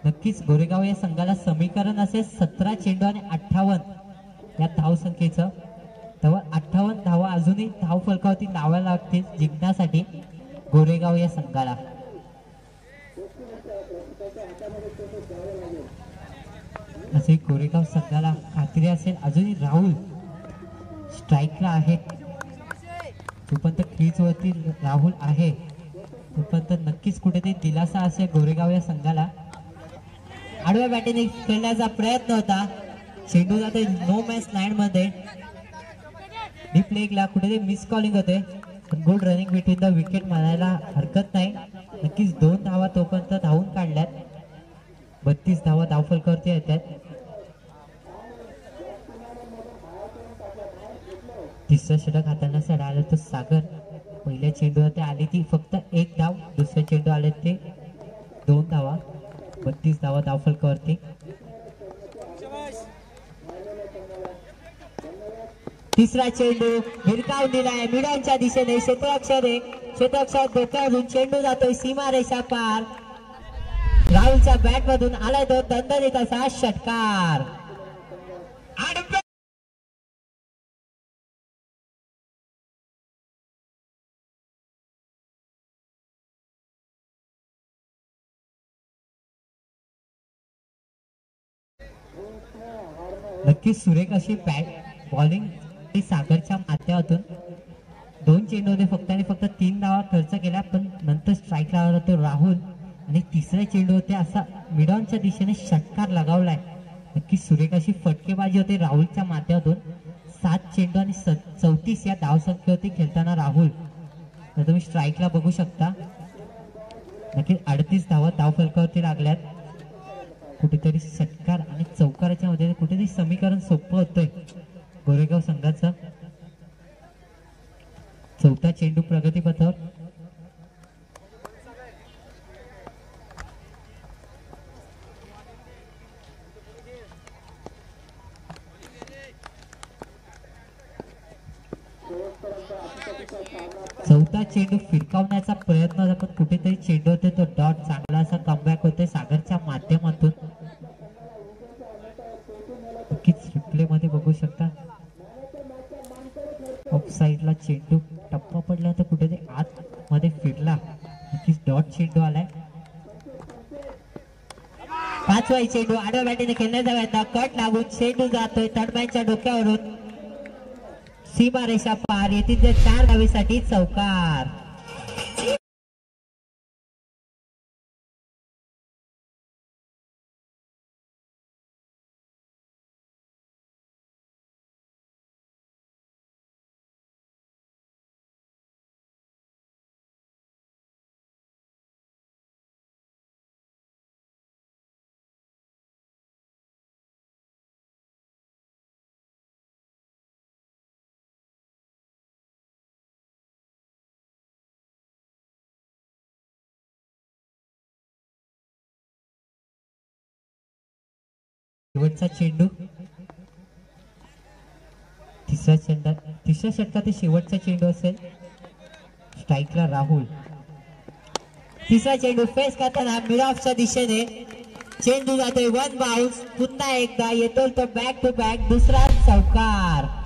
नक्कीच गोरेगाव या संघाला समीकरण असेल 17 चेंडू आणि 58 या धावसंख्येचं. तेव्हा 58 धावा अजूनही धाव फलकावरती लावायला लागतील जिंकण्यासाठी गोरेगाव या संघाला. असे गोरेगाव संघाला खात्री असेल. अजूनही राहुल स्ट्राईकला आहे. तोपर्यंत क्रीज वरती राहुल आहे. तोपर्यंत नक्कीच कुठेतरी दिलासा असेल गोरेगाव या संघाला. आडव्या बॅटीने खेळण्याचा प्रयत्न होता. चेंडू जाते नो मॅच लाईन मध्ये. डीप लेगला कुठेतरी मिस कॉलिंग होते. Good running between the wicket म्हणायला हरकत नाही. नक्कीच 2 धावा तोपर्यंत धावून काढल्यात. 32 धावा धावफलकावरती येतात. तिसरं षटक हाताळण्यासाठी आलं तो सागर. पहिल्या चेंडूवरती आली ती फक्त 1 धाव. दुसऱ्या चेंडू आले ते 2 धावा. 32 धावा धावफलकावरती. तिसरा चेंडू भिरकावून दिलाय मिडांच्या दिशेने. क्षेत्ररक्षक डोक्यावरून चेंडू जातोय सीमारेषा पार. राहुलच्या बॅट मधून आलाय तो दणदणीत असा षटकार. नक्कीच सुरेख अशी बॅट बॉलिंग सागरच्या माध्यमातून 2 चेंडूमध्ये फक्त आणि फक्त 3 धावा खर्च केल्या, पण नंतर स्ट्राईक लावला तो राहुल आणि तिसऱ्या चेंडू होते असा मिडॉनच्या दिशेने षटकार लगावलाय. नक्कीच सुरेख अशी फटकेबाजी होते राहुलच्या माध्यमातून. 7 चेंडू आणि 34 या धावसंख्येवरती खेळताना राहुल, तर तुम्ही स्ट्राईकला बघू शकता. नक्कीच 38 धावा धावफलकावरती लागल्यात. कुठेतरी षटकार आणि चौकाराच्या मध्ये कुठेतरी समीकरण सोपं होतंय गोरेगाव संघाचं. चौथा चेंडू प्रगतीपथावर. चौथा चेंडू फिरकावण्याचा प्रयत्न, पण कुठेतरी चेंडू होते तो डॉट. चांगला असा कमबॅक होते सागरच्या माध्यमातून. नक्कीच रिप्ले मध्ये बघू शकता ऑफ साइडला चेंडू टप्पा पडला तर कुठेतरी आत मध्ये फिरला. नक्कीच डॉट चेंडू आलाय. 5वा चेंडू आडव्या बॅटीने खेळण्याचा प्रयत्न, कट लागून चेंडू जातोय तडब्यांच्या डोक्यावरून. सीमारेषा पार. येथील 4 धावेसाठी चौकार. शेवटचा चेंडू. तिसऱ्या षटकात शेवटचा चेंडू असेल. स्ट्राईकला राहुल. तिसरा चेंडू फेस करताना मिड ऑफच्या दिशेने चेंडू जातोय 1 बाउन्स. पुन्हा एकदा येतो तो बॅक टू बॅक दुसरा चौकार.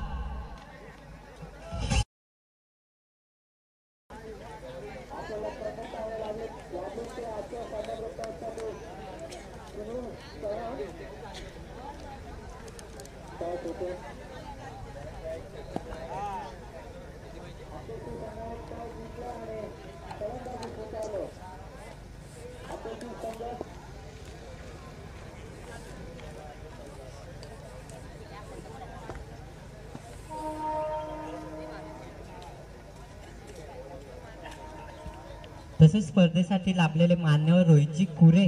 तसेच स्पर्धेसाठी लाभलेले मान्यवर रोहितजी कुरे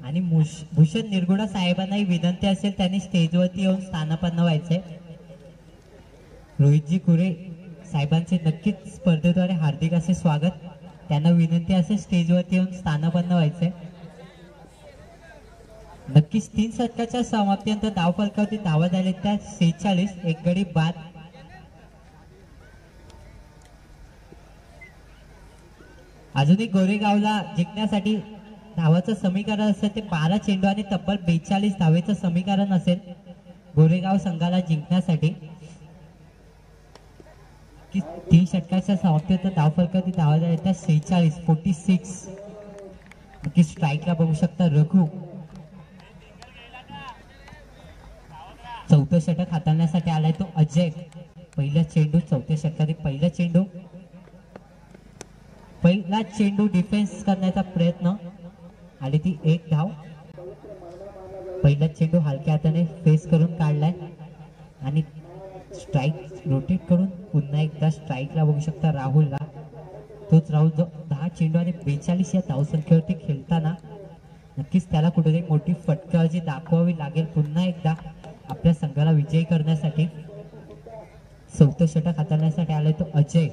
आणि भूषण निरगुडा साहेबांनाही विनंती असेल त्यांनी स्टेजवरती येऊन स्थानापन्न व्हायचे. रोहितजी कुरे साहेबांचे नक्कीच स्पर्धेद्वारे हार्दिक असे स्वागत. त्यांना विनंती असेल स्टेजवरती येऊन स्थानापन्न व्हायचे. नक्कीच 3 षटकाच्या समाप्तीनंतर धावफलकावरती धावा झाले त्या 46. एक गडी बाद. अजूनही गोरेगावला जिंकण्यासाठी धावाचं समीकरण असेल ते 12 चेंडू आणि तब्बल 42 धावेचं समीकरण असेल गोरेगाव संघाला जिंकण्यासाठी. 3 षटकाच्या समाप्तीनंतर धावफलकावरती धावा झाल्या त्या 46. नक्की स्ट्राईकला बघू शकता रघु. चौथं षटक हाताळण्यासाठी आलाय तो अजय. पहिला चेंडू चौथ्या षटकातील पहिला चेंडू डिफेन्स करण्याचा प्रयत्न आणि ती 1 धाव. पहिला चेंडू हलक्या हाताने फेस करून काढलाय आणि स्ट्राईक रोटेट करून पुन्हा एकदा स्ट्राईकला बघू शकता राहुलला. तोच राहुल जो 10 चेंडू आणि 42 या धावसंख्येवरती खेळताना नक्कीच त्याला कुठेतरी मोठी फटकाबाजी दाखवावी लागेल पुन्हा एकदा आपल्या संघाला विजयी करण्यासाठी. चौथं षटक हाताळण्यासाठी आलाय तो अजय.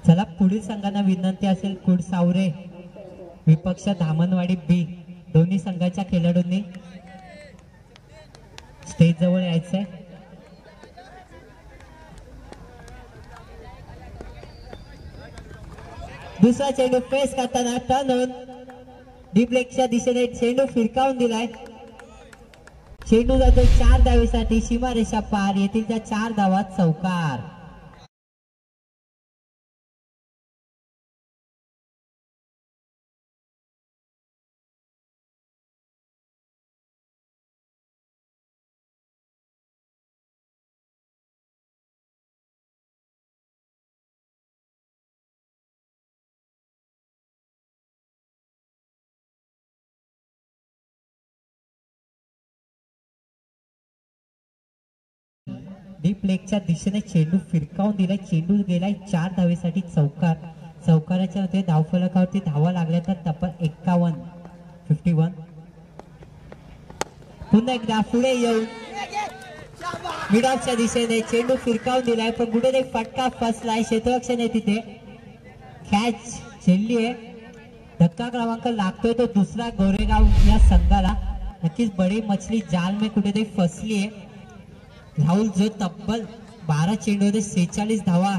चला पुढील संघांना विनंती असेल कुडसावरे विपक्ष धामणवाडी बी दोन्ही संघाच्या खेळाडूंनी स्टेज जवळ यायचंय. दुसरा चेंडू फेस करताना टर्न होऊन डीप लेगच्या दिशेने चेंडू फिरकावून दिलाय. चेंडू जातो 4 धावेसाठी सीमारेषा पार. येथील त्या 4 धावात चौकार. डीप लेगच्या दिशेने चेंडू फिरकावून दिलाय. चेंडू गेलाय 4 धावेसाठी चौकार. चौकाराच्या मध्ये धावफलकावरती धावा लागल्या तर तब्बल 51. पुन्हा एकदा पुढे येऊन मिड ऑफच्या दिशेने चेंडू फिरकावून दिलाय पण कुठे एक फटका फसलाय. क्षेत्ररक्षण आहे तिथे. कॅच झेलली आहे. धक्का क्रमांक लागतोय तो दुसरा गोरेगाव या संघाला. नक्कीच बडी मछली जाल में कुठेतरी फसली आहे. राहुल जो तब्बल 12 चेंडूमध्ये 46 धावा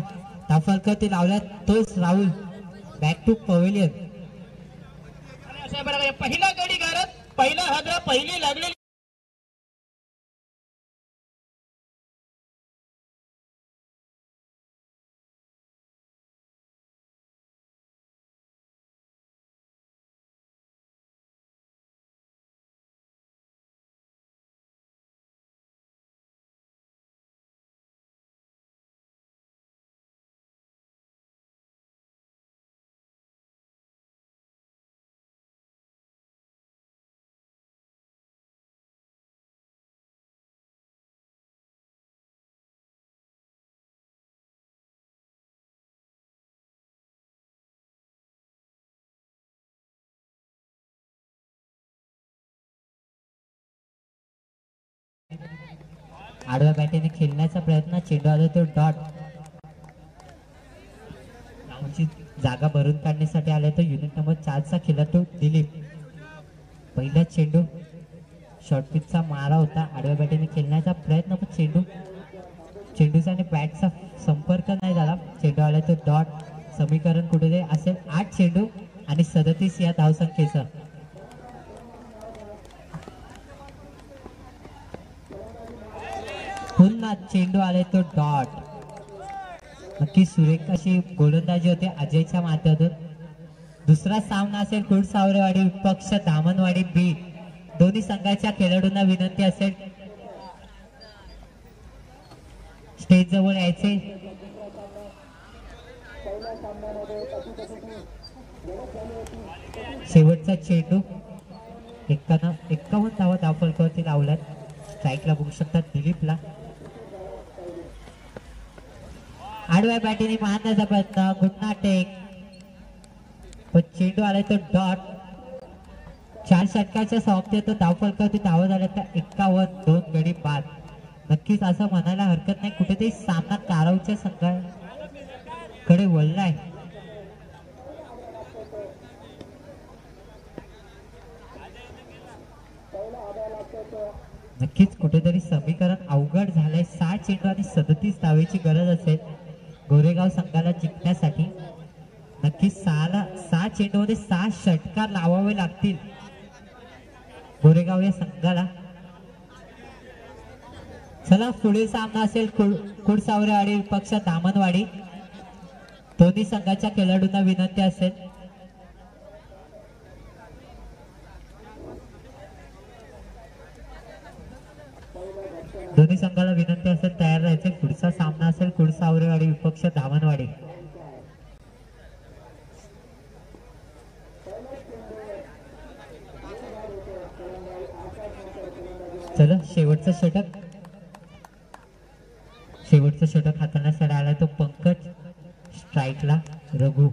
धावफलकावरती लावल्या तोच राहुल बॅक टू पवेलियन. पहिला गडी करत पहिला हादरा पहिली लागलेली आडव्या बॅटीने खेळण्याचा प्रयत्न. चेंडू आला तो डॉट. राहुलची जागा भरून काढण्यासाठी आला तो युनिट नंबर 4चा खेळाडू दिलीप. पहिला चेंडू शॉर्ट पिचचा मारा होता. आडव्या बॅटीने खेळण्याचा प्रयत्न पण चेंडूचा आणि बॅटचा संपर्क नाही झाला. चेंडू आला तो डॉट. समीकरण कुठे असेल 8 चेंडू आणि 37 या धावसंख्येचं. पुन्हा चेंडू आले तो डॉट. नक्की सुरेख अशी गोलंदाजी होते अजयच्या माध्यमातून. दुसरा सामना असेल कुडसावरेवाडी विपक्ष धामणवाडी बी. दोन्ही संघाच्या खेळाडूंना विनंती असेल स्टेज जवळ यायचे. शेवटचा चेंडू 51 धावा धावफलकावरती लावल्यात. स्ट्राईकला बघू शकतात दिलीपला. आडव्या बॅटीने मारण्याचा प्रयत्न. गुडना टेक पण चेंडू आलाय तो डॉट. 4 षटकाच्या समाप्तीत धावफलकावरती धावा झाल्या तर 51. 2 गडी बाद. नक्कीच असं म्हणायला हरकत नाही कुठेतरी सामना कारावच्या संघाकडे वळलाय. नक्कीच कुठेतरी समीकरण अवघड झालंय. 6 चेंडू आणि 37 धावेची गरज असेल गोरेगाव संघाला जिंकण्यासाठी. नक्कीच 6 चेंडूमध्ये 6 षटकार लावावे लागतील गोरेगाव या संघाला. चला पुढील सामना असेल कुडसावरेवाडी विपक्ष धामणवाडी. दोन्ही संघाच्या खेळाडूंना विनंती असेल तयार राहायचे. पुढचा सामना असेल कुडसावरेवाडी विपक्ष धामणवाडी. चला शेवटचं षटक हाताळण्यासाठी आला तो पंकज. स्ट्राईकला रघु.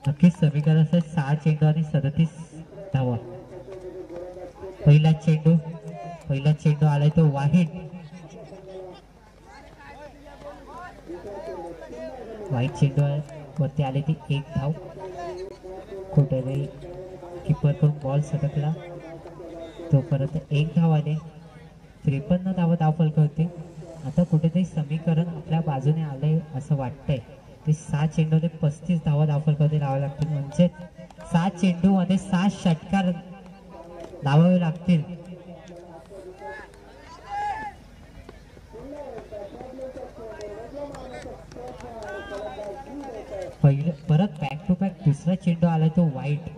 नक्कीच समीकरण असेल 6 चेंडू आणि 37 धावा. पहिला चेंडू आलाय तो वाहिद. चेंडू वरती आले ती 1 धाव. कुठेतरी किपर कडून बॉल सटकला तो परत 1 धाव आले. 53 धावा धावफलक होते. आता कुठेतरी समीकरण आपल्या बाजूने आलंय असं वाटतंय. ते 6 चेंडूने 35 धावा धावफलकावरती लावावे लागतील म्हणजे 7 चेंडू मध्ये 7 षटकार लावावे लागतील. पहिले परत बॅक टू बॅक दुसरा चेंडू आला तो वाईट.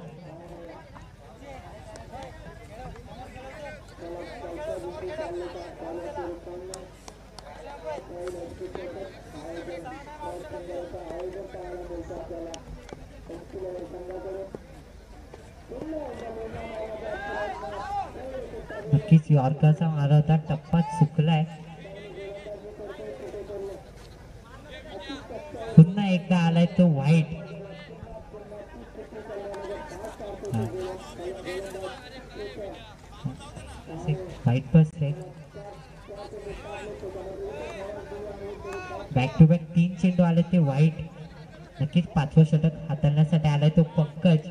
नक्कीच यॉर्करचा मारा होता, टप्पा चुकलाय. पुन्हा एकदा आलाय तो वाईट. वाईट बसले. बॅक टू बॅक 3 चेंडू आले ते वाईट. नक्कीच 5वं षटक हाताळण्यासाठी आलाय तो पंकज.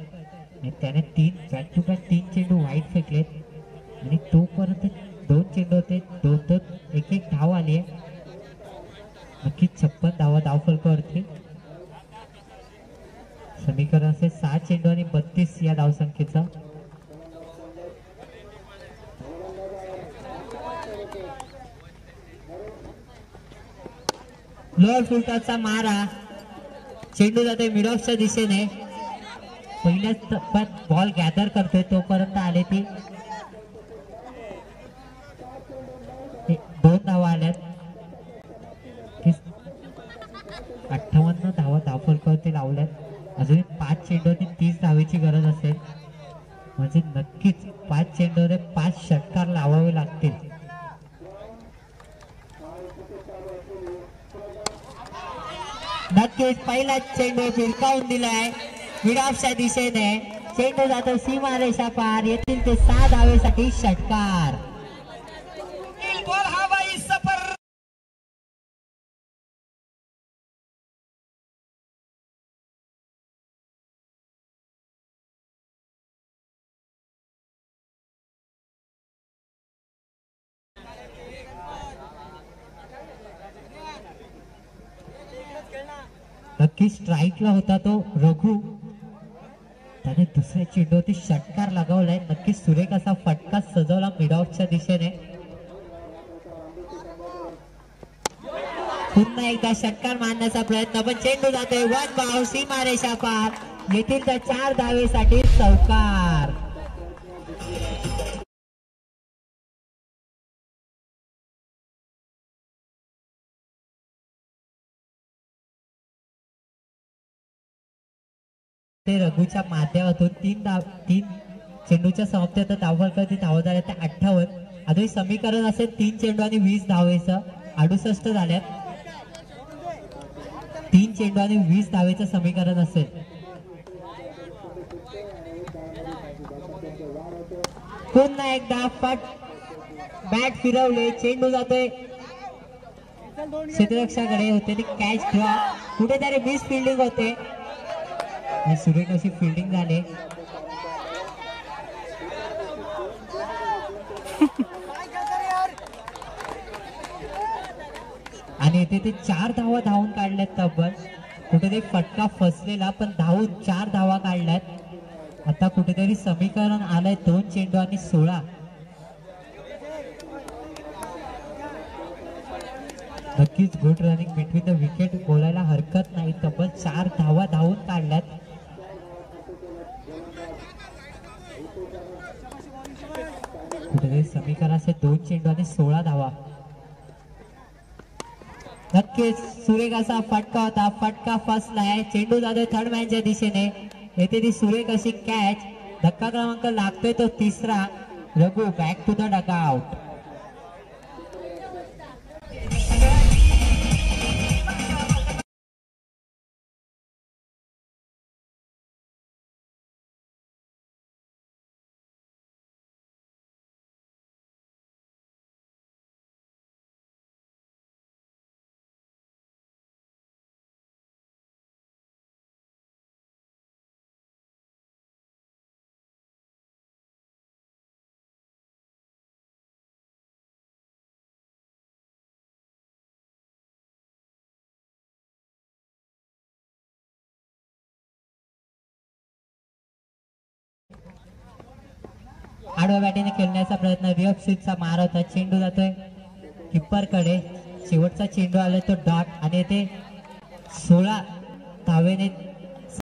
त्याने बॅक टू बॅक 3 चेंडू वाईट फेकलेत आणि तोपर्यंत 2 चेंडू होते, 2 एक धाव आली आहे. नक्कीच 56 धावा धावफलकावरती. समीकरण असे 6 चेंडू आणि 32 या धावसंख्येचं. लोअर फुलटॉसचा मारा. चेंडू जातोय मिड ऑफच्या दिशेने. पहिल्याच टप्प्यात बॉल गॅदर करतोय तोपर्यंत आले ती 2 धावा आल्यात. 58 धावा धावफलकावरती लावल्यात. अजून 5 चेंडूवरती 30 धावेची गरज असेल. म्हणजे नक्कीच 5 चेंडूवर 5 षटकार लावावे लागतील. नक्कीच पहिला चेंडू फिरकावून दिलाय मिड ऑफच्या दिशेने. चेंडू जातो सीमारेषा पार. येथील ते 6 धावेसाठी षटकार. नक्की स्ट्राईकला होता तो रघु. त्याने दुसऱ्या चेंडूवरती षटकार लगावलाय. नक्कीच सुरेख असा फटका सजवला मिड ऑफच्या दिशेने. पुन्हा एकदा षटकार मारण्याचा प्रयत्न, पण चेंडू जातोय वन बाउंड सीमारेषा पार. येथील त्या 4 धावेसाठी चौकार. ते रघुच्या माध्यमातून 3 चेंडूच्या समाप्तीत धावफलकावरती धावा झाल्या त्या 58. अजून समीकरण असेल 3 चेंडू आणि 20 धावेचं 68 झाल्यात. 3 चेंडू आणि 20 धावेचं समीकरण असेल. पुन्हा एकदा बॅट फिरवले. चेंडू जातोय क्षेत्ररक्षकाकडे. होते कॅच ड्रॉ. कुठेतरी मिस फिल्डिंग होते. सुरेख अशी फिल्डिंग झाली. आणि इथे ते 4 धावा धावून काढल्यात तब्बल. कुठेतरी फटका फसलेला पण धावून 4 धावा काढल्यात. आता कुठेतरी समीकरण आलंय 2 चेंडू आणि 16. नक्कीच good running between the wicket बोलायला हरकत नाही. तब्बल 4 धावा धावून काढल्यात. कुठेतरी समीकरण असे 2 चेंडू आणि 16 धावा. नक्कीच सुरेख असा फटका होता. फटका फसलाय. चेंडू जातोय थर्ड मॅनच्या दिशेने. येथे ती सुरेख अशी कॅच. धक्का क्रमांक लागतोय तो 3रा. Raghu back to the dugout. आडव्या बॅटीने खेळण्याचा प्रयत्न, रिअप स्वीपचा मार होता, चेंडू जातोय किप्पर कडे, शेवटचा चेंडू आलाय तो डॉट आणि ते 16 धावेने